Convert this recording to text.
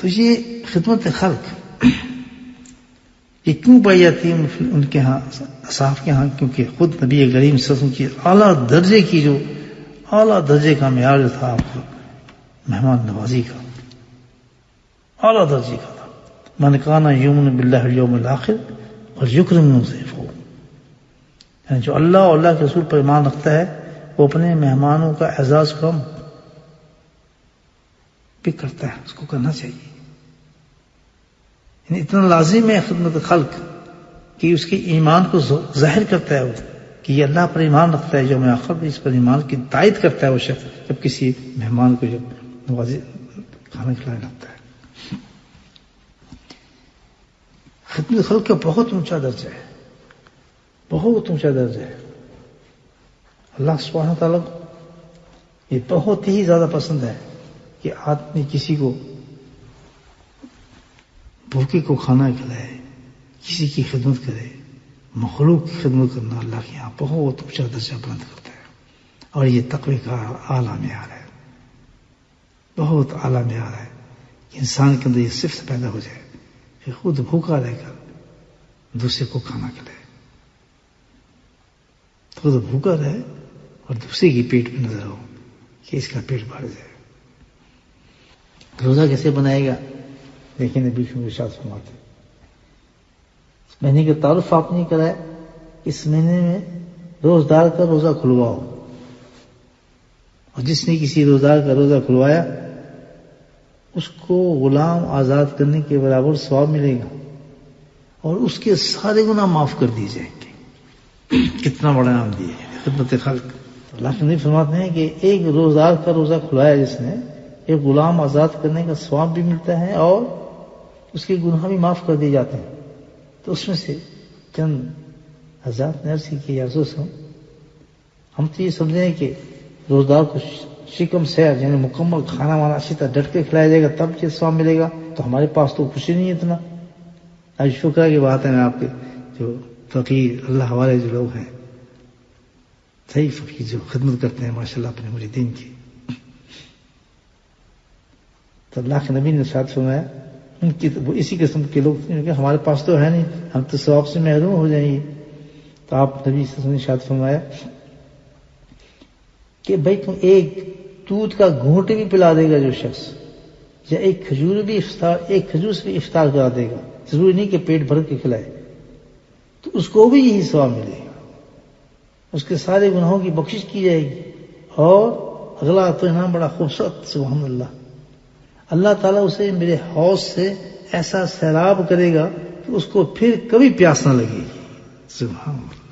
تو یہ خدمت خلق یہ کیوں پائی جاتی ہے ان کے ہاں، اصحاب کے ہاں؟ کیونکہ خود نبی کریم صلی اللہ علیہ وسلم کی اعلیٰ درجے کی جو اعلیٰ درجے کا معیار جو تھا آپ کو مہمان نوازی کا اعلیٰ درجے کا تھا. من کان یؤمن باللہ والیوم الآخر ولیکرم ضیفہ، یعنی جو اللہ اور اللہ کے رسول پر ایمان رکھتا ہے وہ اپنے مہمانوں کا اعزاز کرم بھی کرتا ہے، اس کو کرنا چاہیے. یعنی اتنا لازم ہے خدمت خلق کہ اس کے ایمان کو ظاہر کرتا ہے وہ کہ یہ اللہ پر ایمان رکھتا ہے، یوم آخر بھی اس پر ایمان کی تائید کرتا ہے وہ شخص جب کسی مہمان کو جب نوازی کھانا کھلانے لگتا ہے. خدمت خلق کا بہت اونچا درجہ ہے، بہت اونچا درجہ ہے. اللہ سبحانہ و تعالیٰ کو یہ بہت ہی زیادہ پسند ہے کہ آدمی کسی کو بھوکے کو کھانا کھلائے، کسی کی خدمت کرے. مخلوق کی خدمت کرنا اللہ کے یہاں بہت اونچا درجہ بلند کرتا ہے، اور یہ تقوی کا اعلیٰ معیار ہے، بہت اعلیٰ معیار ہے کہ انسان کے اندر یہ صفت پیدا ہو جائے کہ خود بھوکا رہ کر دوسرے کو کھانا کھلائے، خود بھوکا رہے اور دوسرے کی پیٹ میں نظر ہو کہ اس کا پیٹ بھر جائے. روزہ کیسے بنائے گا؟ دیکھیں نبی کے ارشاد فرماتے ہیں اس مہینے کا تعارف آپ نے کرایا، اس مہینے میں روزدار کا روزہ کھلواؤ، اور جس نے کسی روزدار کا روزہ کھلوایا اس کو غلام آزاد کرنے کے برابر ثواب ملے گا، اور اس کے سارے گناہ معاف کر دیے جائیں گے. کتنا بڑا نام دیے خدمت خلق. اللہ کے نبی فرماتے ہیں کہ ایک روزدار کا روزہ کھلایا جس نے، ایک غلام آزاد کرنے کا ثواب بھی ملتا ہے اور اس کے گناہ بھی معاف کر دیے جاتے ہیں. تو اس میں سے چند حضرات نے عرض کی یا رسول اللہ، ہم تو یہ سمجھ رہے ہیں کہ روزدار کو شکم سیر یعنی مکمل کھانا وانا اچھی طرح ڈٹ کے کھلایا جائے گا تب یہ ثواب ملے گا، تو ہمارے پاس تو کچھ ہی نہیں ہے اتنا. آج شکر کی بات ہے، میں آپ کے جو فقیر اللہ والے جو لوگ ہیں، صحیح فقیر جو خدمت کرتے ہیں ماشاءاللہ اپنے مریدین کی، تو اللہ کے نبی نے ارشاد فرمایا ان کی اسی قسم کے لوگ ہمارے پاس تو ہے نہیں، ہم تو ثواب سے محروم ہو جائیں گے. تو آپ نبی صلی اللہ علیہ وسلم نے ارشاد فرمایا کہ بھائی تم ایک دودھ کا گھونٹ بھی پلا دے گا جو شخص، یا ایک کھجور سے بھی افطار کرا دے گا، ضروری نہیں کہ پیٹ بھر کے کھلائے، تو اس کو بھی یہی ثواب ملے گا، اس کے سارے گناہوں کی بخشش کی جائے گی. اور اگلا تو انعام بڑا خوبصورت، سبحان اللہ، اللہ تعالیٰ اسے میرے حوض سے ایسا سیراب کرے گا کہ اس کو پھر کبھی پیاس نہ لگے گی. سبحان اللہ.